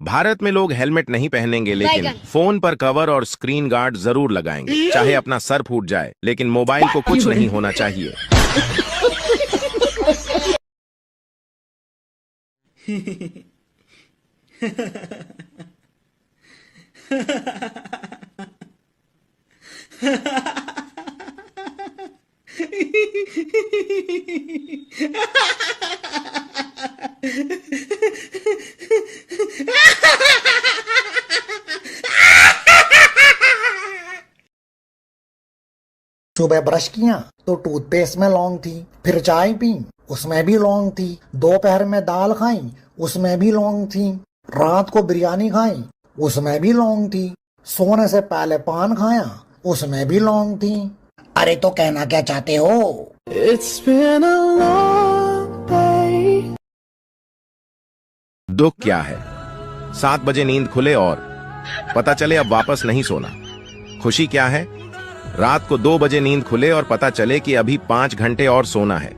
भारत में लोग हेलमेट नहीं पहनेंगे, लेकिन फोन पर कवर और स्क्रीन गार्ड जरूर लगाएंगे। चाहे अपना सर फूट जाए, लेकिन मोबाइल को कुछ नहीं होना चाहिए। सुबह ब्रश किया तो टूथपेस्ट में लौंग थी, फिर चाय पी उसमें भी लौंग थी, दोपहर में दाल खाई उसमें भी लौंग थी, रात को बिरयानी खाई उसमें भी लौंग थी, सोने से पहले पान खाया उसमें भी लौंग थी। अरे तो कहना क्या चाहते हो? It's been a long day. दुख क्या है? 7 बजे नींद खुले और पता चले अब वापस नहीं सोना। खुशी क्या है? रात को 2 बजे नींद खुले और पता चले कि अभी 5 घंटे और सोना है।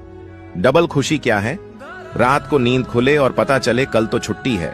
डबल खुशी क्या है? रात को नींद खुले और पता चले कल तो छुट्टी है।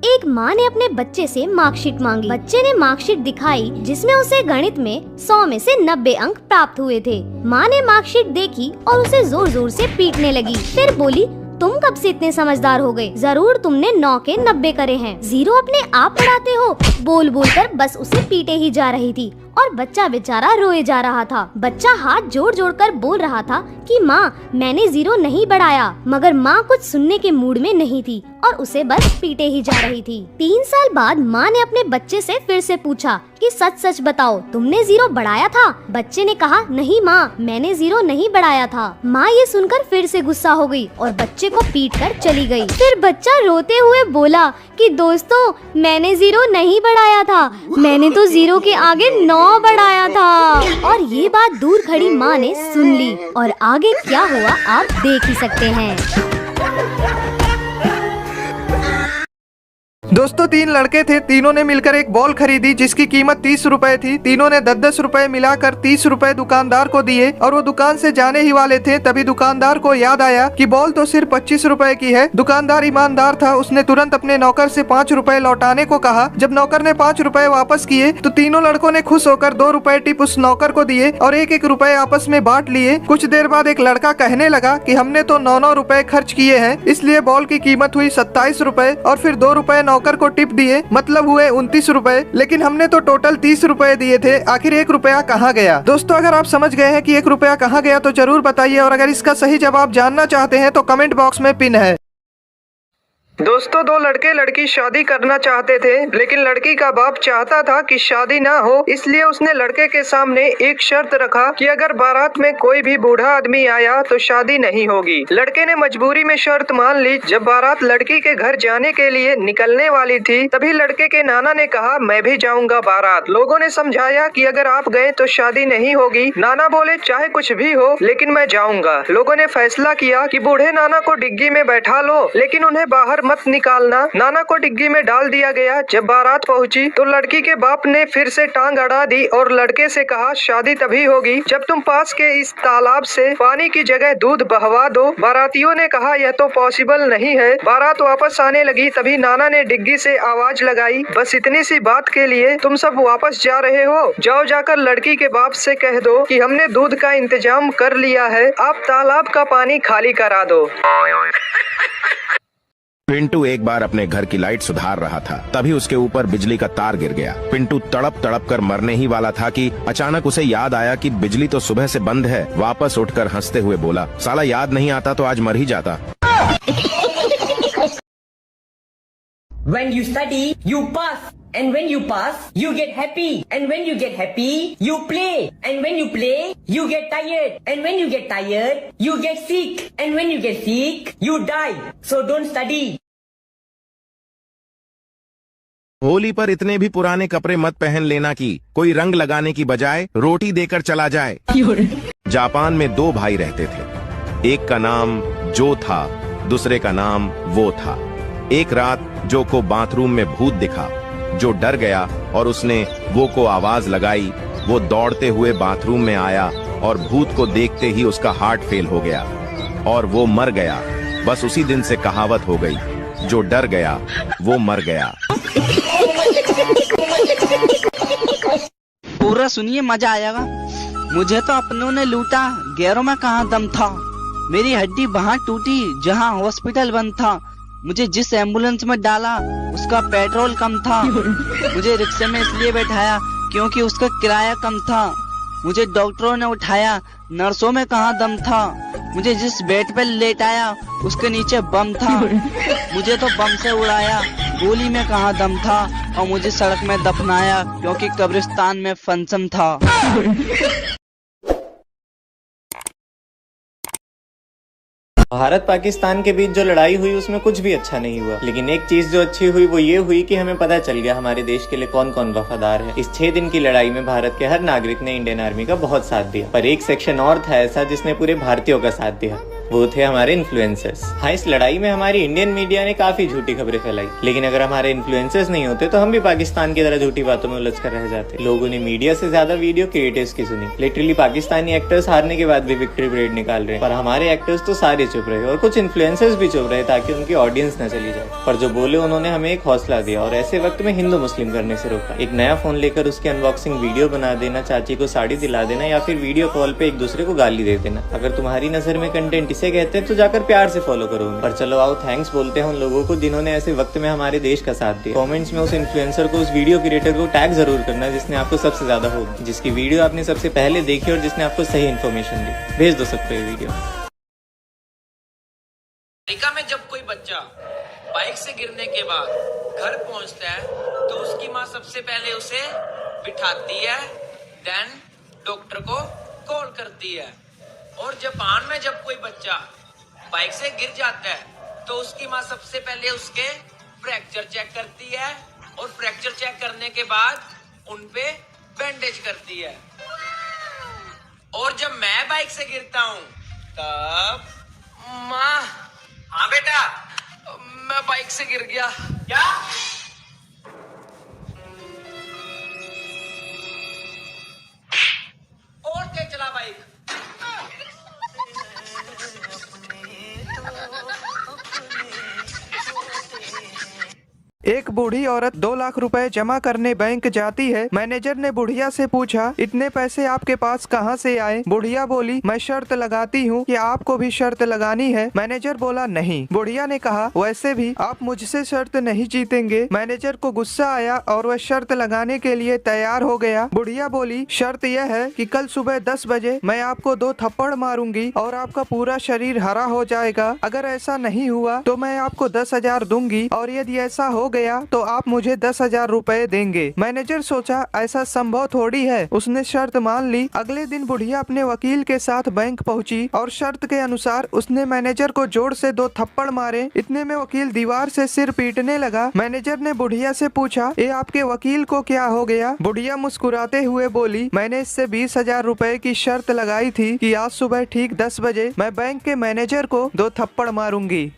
एक माँ ने अपने बच्चे से मार्कशीट मांगी। बच्चे ने मार्कशीट दिखाई जिसमें उसे गणित में 100 में से 90 अंक प्राप्त हुए थे। माँ ने मार्कशीट देखी और उसे जोर जोर से पीटने लगी। फिर बोली, तुम कब से इतने समझदार हो गए? जरूर तुमने 9 के 90 करे हैं। 0 अपने आप पढ़ाते हो। बोल बोल कर बस उसे पीटे ही जा रही थी और बच्चा बेचारा रोए जा रहा था। बच्चा हाथ जोड़ जोड़ कर बोल रहा था कि माँ मैंने 0 नहीं बढ़ाया, मगर माँ कुछ सुनने के मूड में नहीं थी और उसे बस पीटे ही जा रही थी। 3 साल बाद माँ ने अपने बच्चे से फिर से पूछा कि सच सच बताओ, तुमने 0 बढ़ाया था? बच्चे ने कहा, नहीं माँ, मैंने 0 नहीं बढ़ाया था। माँ ये सुनकर फिर से गुस्सा हो गई और बच्चे को पीट कर चली गई। फिर बच्चा रोते हुए बोला कि दोस्तों, मैंने 0 नहीं बढ़ाया था, मैंने तो 0 के आगे 9 बढ़ाया था। और ये बात दूर खड़ी माँ ने सुन ली और आगे क्या हुआ आप देख ही सकते हैं। दोस्तों 3 लड़के थे, तीनों ने मिलकर एक बॉल खरीदी जिसकी कीमत 30 रुपए थी। तीनों ने 10-10 रुपए मिलाकर 30 रुपए दुकानदार को दिए और वो दुकान से जाने ही वाले थे, तभी दुकानदार को याद आया कि बॉल तो सिर्फ 25 रुपए की है। दुकानदार ईमानदार था, उसने तुरंत अपने नौकर से 5 रुपए लौटाने को कहा। जब नौकर ने 5 रुपए वापस किए तो तीनों लड़कों ने खुश होकर 2 रुपए टिप उस नौकर को दिए और 1-1 रुपए आपस में बांट लिए। कुछ देर बाद एक लड़का कहने लगा कि हमने तो 9-9 रुपए खर्च किए हैं, इसलिए बॉल की कीमत हुई 27 रुपए और फिर 2 रुपए नौकर को टिप दिए, मतलब हुए 29 रुपए, लेकिन हमने तो टोटल 30 रुपए दिए थे। आखिर 1 रुपया कहाँ गया? दोस्तों अगर आप समझ गए हैं कि 1 रुपया कहाँ गया तो जरूर बताइए, और अगर इसका सही जवाब जानना चाहते हैं तो कमेंट बॉक्स में पिन है। दोस्तों 2 लड़के लड़की शादी करना चाहते थे, लेकिन लड़की का बाप चाहता था कि शादी ना हो, इसलिए उसने लड़के के सामने एक शर्त रखा कि अगर बारात में कोई भी बूढ़ा आदमी आया तो शादी नहीं होगी। लड़के ने मजबूरी में शर्त मान ली। जब बारात लड़की के घर जाने के लिए निकलने वाली थी, तभी लड़के के नाना ने कहा, मैं भी जाऊंगा बारात। लोगों ने समझाया कि अगर आप गए तो शादी नहीं होगी। नाना बोले, चाहे कुछ भी हो लेकिन मैं जाऊंगा। लोगों ने फैसला किया कि बूढ़े नाना को डिग्गी में बैठा लो, लेकिन उन्हें बाहर मत निकालना। नाना को डिग्गी में डाल दिया गया। जब बारात पहुंची तो लड़की के बाप ने फिर से टांग अड़ा दी और लड़के से कहा, शादी तभी होगी जब तुम पास के इस तालाब से पानी की जगह दूध बहवा दो। बारातियों ने कहा, यह तो पॉसिबल नहीं है। बारात वापस आने लगी, तभी नाना ने डिग्गी से आवाज लगाई, बस इतनी सी बात के लिए तुम सब वापस जा रहे हो? जाओ, जाकर लड़की के बाप से कह दो कि हमने दूध का इंतजाम कर लिया है, आप तालाब का पानी खाली करा दो। पिंटू एक बार अपने घर की लाइट सुधार रहा था, तभी उसके ऊपर बिजली का तार गिर गया। पिंटू तड़प तड़प कर मरने ही वाला था कि अचानक उसे याद आया कि बिजली तो सुबह से बंद है। वापस उठकर हंसते हुए बोला, साला याद नहीं आता तो आज मर ही जाता। When you study, you pass. And when you pass, you get happy. And when you get happy, you play. And when you play, you get tired. And when you get tired, you get sick. And when you get sick, you die. So don't study. Holi पर इतने भी पुराने कपड़े मत पहन लेना कि कोई रंग लगाने की बजाय रोटी देकर चला जाए। जापान में 2 भाई रहते थे। एक का नाम जो था, दूसरे का नाम वो था। एक रात जो को बाथरूम में भूत दिखा। जो डर गया और उसने वो को आवाज लगाई। वो दौड़ते हुए बाथरूम में आया और भूत को देखते ही उसका हार्ट फेल हो गया और वो मर गया। बस उसी दिन से कहावत हो गई, जो डर गया वो मर गया। पूरा सुनिए, मजा आएगा। मुझे तो अपनों ने लूटा, गैरों में कहाँ दम था। मेरी हड्डी वहाँ टूटी जहाँ हॉस्पिटल बंद था। मुझे जिस एम्बुलेंस में डाला उसका पेट्रोल कम था। मुझे रिक्शे में इसलिए बैठाया क्योंकि उसका किराया कम था। मुझे डॉक्टरों ने उठाया, नर्सों में कहाँ दम था। मुझे जिस बेड पे लेटाया उसके नीचे बम था। मुझे तो बम से उड़ाया, गोली में कहाँ दम था। और मुझे सड़क में दफनाया क्योंकि कब्रिस्तान में फंक्शन था। भारत पाकिस्तान के बीच जो लड़ाई हुई उसमें कुछ भी अच्छा नहीं हुआ, लेकिन एक चीज जो अच्छी हुई वो ये हुई कि हमें पता चल गया हमारे देश के लिए कौन कौन वफादार है। इस 6 दिन की लड़ाई में भारत के हर नागरिक ने इंडियन आर्मी का बहुत साथ दिया, पर एक सेक्शन और था ऐसा जिसने पूरे भारतीयों का साथ दिया, वो थे हमारे इन्फ्लुएंसर्स। हाँ, इस लड़ाई में हमारी इंडियन मीडिया ने काफी झूठी खबरें फैलाई, लेकिन अगर हमारे इन्फ्लुएंसर्स नहीं होते तो हम भी पाकिस्तान की तरह झूठी बातों में उलझ कर रह जाते। लोगों ने मीडिया से ज्यादा वीडियो क्रिएटर्स की सुनी। लिटरली पाकिस्तानी एक्टर्स हारने के बाद भी विक्ट्री परेड निकाल रहे हैं, पर हमारे एक्टर्स तो सारे चुप रहे और कुछ इन्फ्लुएंसर्स भी चुप रहे ताकि उनकी ऑडियंस न चली जाए। पर जो बोले उन्होंने हमें एक हौसला दिया और ऐसे वक्त में हिंदू मुस्लिम करने से रोका। एक नया फोन लेकर उसकी अनबॉक्सिंग वीडियो बना देना, चाची को साड़ी दिला देना या फिर वीडियो कॉल पे एक दूसरे को गाली दे देना। अगर तुम्हारी नजर में कंटेंट इसे कहते हैं तो जाकर प्यार से फॉलो करो। पर चलो आओ थैंक्स बोलते हैं उन लोगों को जिन्होंने ऐसे वक्त में हमारे देश का साथ दिया। कमेंट्स में उस इन्फ्लुएंसर को, उस वीडियो क्रिएटर को टैग जरूर करना जिसने आपको सबसे ज्यादा होप, जिसकी वीडियो आपने सबसे पहले देखी और जिसने आपको सही इन्फॉर्मेशन दी। भेज दो सबको ये वीडियो। अमेरिका में जब कोई बच्चा बाइक से गिरने के बाद घर पहुंचता है तो उसकी माँ सबसे पहले उसे बिठाती है, देन डॉक्टर को कॉल करती है। और जापान में जब कोई बच्चा बाइक से गिर जाता है तो उसकी माँ सबसे पहले उसके फ्रैक्चर चेक करती है और फ्रैक्चर चेक करने के बाद उन पे बैंडेज करती है। और जब मैं बाइक से गिरता हूँ तब माँ, हाँ बेटा मैं बाइक से गिर गया। क्या? और तेज चला बाइक। एक बूढ़ी औरत 2 लाख रुपए जमा करने बैंक जाती है। मैनेजर ने बुढ़िया से पूछा, इतने पैसे आपके पास कहाँ से आए? बुढ़िया बोली, मैं शर्त लगाती हूँ कि आपको भी शर्त लगानी है। मैनेजर बोला, नहीं। बुढ़िया ने कहा, वैसे भी आप मुझसे शर्त नहीं जीतेंगे। मैनेजर को गुस्सा आया और वह शर्त लगाने के लिए तैयार हो गया। बुढ़िया बोली, शर्त यह है कि कल सुबह 10 बजे मैं आपको 2 थप्पड़ मारूंगी और आपका पूरा शरीर हरा हो जाएगा। अगर ऐसा नहीं हुआ तो मैं आपको 10,000 दूंगी और यदि ऐसा हो गया तो आप मुझे 10,000 रुपए देंगे। मैनेजर सोचा ऐसा संभव थोड़ी है, उसने शर्त मान ली। अगले दिन बुढ़िया अपने वकील के साथ बैंक पहुंची और शर्त के अनुसार उसने मैनेजर को जोर से 2 थप्पड़ मारे। इतने में वकील दीवार से सिर पीटने लगा। मैनेजर ने बुढ़िया से पूछा, ये आपके वकील को क्या हो गया? बुढ़िया मुस्कुराते हुए बोली, मैंने इससे 20,000 रुपए की शर्त लगाई थी कि आज सुबह ठीक 10 बजे मैं बैंक के मैनेजर को 2 थप्पड़ मारूंगी।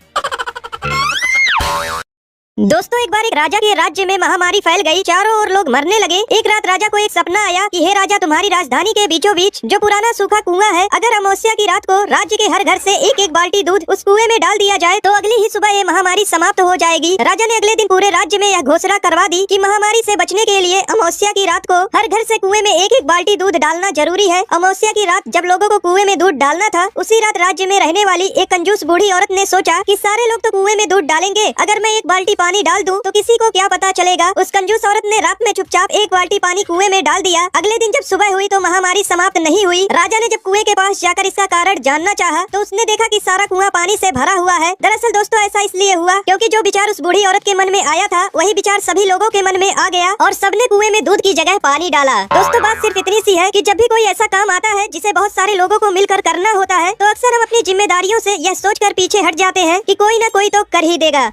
दोस्तों, एक बार एक राजा के राज्य में महामारी फैल गई। चारों ओर लोग मरने लगे। एक रात राजा को एक सपना आया कि हे राजा, तुम्हारी राजधानी के बीचों बीच जो पुराना सूखा कुआं है, अगर अमावस्या की रात को राज्य के हर घर से एक एक बाल्टी दूध उस कुएं में डाल दिया जाए तो अगली ही सुबह ये महामारी समाप्त हो जाएगी। राजा ने अगले दिन पूरे राज्य में यह घोषणा करवा दी कि महामारी से बचने के लिए अमावस्या की रात को हर घर से कुएं में एक एक बाल्टी दूध डालना जरूरी है। अमावस्या की रात जब लोगों को कुएं में दूध डालना था, उसी रात राज्य में रहने वाली एक कंजूस बूढ़ी औरत ने सोचा कि सारे लोग तो कुएं में दूध डालेंगे, अगर मैं एक बाल्टी पानी डाल दूं तो किसी को क्या पता चलेगा। उस कंजूस औरत ने रात में चुपचाप एक बाल्टी पानी कुएं में डाल दिया। अगले दिन जब सुबह हुई तो महामारी समाप्त नहीं हुई। राजा ने जब कुएं के पास जाकर इसका कारण जानना चाहा तो उसने देखा कि सारा कुआं पानी से भरा हुआ है। दरअसल दोस्तों, ऐसा इसलिए हुआ क्योंकि जो विचार उस बूढ़ी औरत के मन में आया था वही विचार सभी लोगों के मन में आ गया और सबने कुएं में दूध की जगह पानी डाला। दोस्तों, बात सिर्फ इतनी सी है कि जब भी कोई ऐसा काम आता है जिसे बहुत सारे लोगों को मिलकर करना होता है तो अक्सर हम अपनी जिम्मेदारियों से यह सोचकर पीछे हट जाते हैं कि कोई न कोई तो कर ही देगा।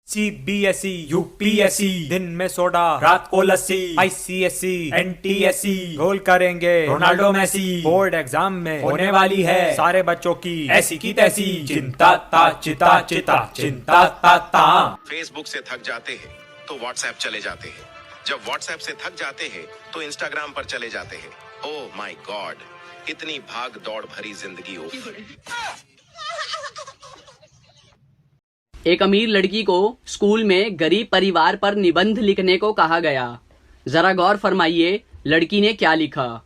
CBSE, UPSC, दिन में सोडा रात को लस्सी, ICSE, NTSE गोल करेंगे रोनाल्डो मेसी। बोर्ड एग्जाम में होने वाली है सारे बच्चों की ऐसी की तैसी। चिंता ता चिता चिता चिंता ता ता। फेसबुक से थक जाते हैं तो व्हाट्सएप चले जाते हैं, जब व्हाट्सएप से थक जाते हैं तो इंस्टाग्राम पर चले जाते हैं। ओह माय गॉड, इतनी भाग दौड़ भरी जिंदगी हो। एक अमीर लड़की को स्कूल में गरीब परिवार पर निबंध लिखने को कहा गया। जरा गौर फरमाइए लड़की ने क्या लिखा।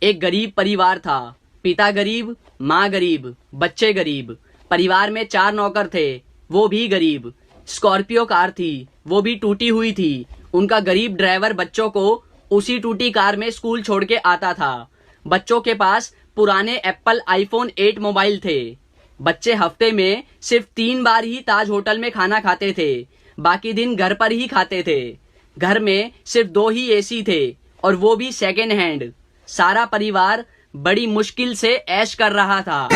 एक गरीब परिवार था, पिता गरीब, माँ गरीब, बच्चे गरीब। परिवार में 4 नौकर थे, वो भी गरीब। स्कॉर्पियो कार थी, वो भी टूटी हुई थी। उनका गरीब ड्राइवर बच्चों को उसी टूटी कार में स्कूल छोड़ के आता था। बच्चों के पास पुराने एप्पल आईफोन 8 मोबाइल थे। बच्चे हफ्ते में सिर्फ 3 बार ही ताज होटल में खाना खाते थे, बाकी दिन घर पर ही खाते थे। घर में सिर्फ 2 ही एसी थे और वो भी सेकेंड हैंड। सारा परिवार बड़ी मुश्किल से ऐश कर रहा था।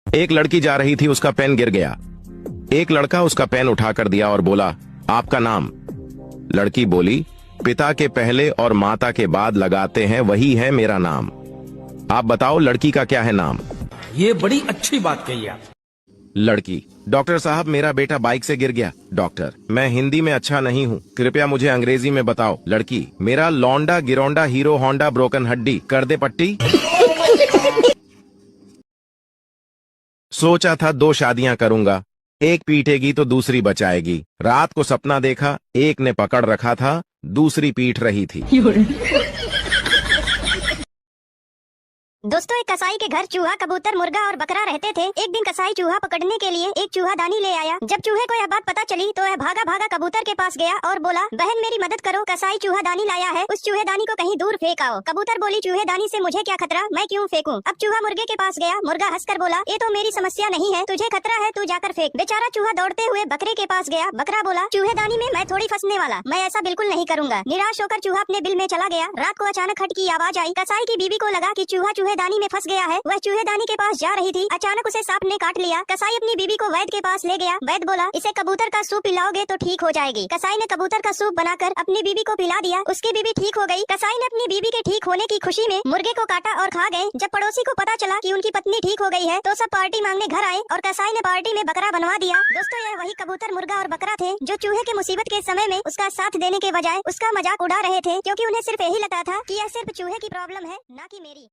एक लड़की जा रही थी, उसका पेन गिर गया। एक लड़का उसका पेन उठाकर दिया और बोला, आपका नाम? लड़की बोली, पिता के पहले और माता के बाद लगाते हैं वही है मेरा नाम। आप बताओ लड़की का क्या है नाम? ये बड़ी अच्छी बात कही आप। लड़की, डॉक्टर साहब मेरा बेटा बाइक से गिर गया। डॉक्टर, मैं हिंदी में अच्छा नहीं हूँ, कृपया मुझे अंग्रेजी में बताओ। लड़की, मेरा लौंडा गिरौंडा हीरो होंडा ब्रोकन हड्डी, कर दे पट्टी। सोचा था 2 शादियां करूंगा, एक पीटेगी तो दूसरी बचाएगी। रात को सपना देखा, एक ने पकड़ रखा था, दूसरी पीट रही थी। दोस्तों, एक कसाई के घर चूहा, कबूतर, मुर्गा और बकरा रहते थे। एक दिन कसाई चूहा पकड़ने के लिए एक चूहादानी ले आया। जब चूहे को यह बात पता चली तो वह भागा भागा कबूतर के पास गया और बोला, बहन मेरी मदद करो, कसाई चूहादानी लाया है, उस चूहेदानी को कहीं दूर फेंक आओ। कबूतर बोली, चूहेदानी से मुझे क्या खतरा, मैं क्यों फेंकूं? अब चूहा मुर्गे के पास गया। मुर्गा हंसकर बोला, ये तो मेरी समस्या नहीं है, तुझे खतरा है, तू जाकर फेंक। बेचारा चूहा दौड़ते हुए बकरे के पास गया। बकरा बोला, चूहेदानी में मैं थोड़ी फंसने वाला, मैं ऐसा बिल्कुल नहीं करूंगा। निराश होकर चूहा अपने बिल में चला गया। रात को अचानक खट की आवाज आई। कसाई की बीवी को लगा कि चूहा चूहेदानी में फंस गया है। वह चूहेदानी के पास जा रही थी, अचानक उसे सांप ने काट लिया। कसाई अपनी बीवी को वैद्य के पास ले गया। वैद्य बोला, इसे कबूतर का सूप पिलाओगे तो ठीक हो जाएगी। कसाई ने कबूतर का सूप बनाकर अपनी बीवी को पिला दिया। उसकी बीवी ठीक हो गई। कसाई ने अपनी बीवी के ठीक होने की खुशी में मुर्गे को काटा और खा गए। जब पड़ोसी को पता चला कि उनकी पत्नी ठीक हो गई है तो सब पार्टी मांगने घर आए और कसाई ने पार्टी में बकरा बनवा दिया। दोस्तों, यह वही कबूतर, मुर्गा और बकरा थे जो चूहे के मुसीबत के समय में उसका साथ देने के बजाय उसका मजाक उड़ा रहे थे, क्योंकि उन्हें सिर्फ यही लगता था कि यह सिर्फ चूहे की प्रॉब्लम है, ना कि मेरी।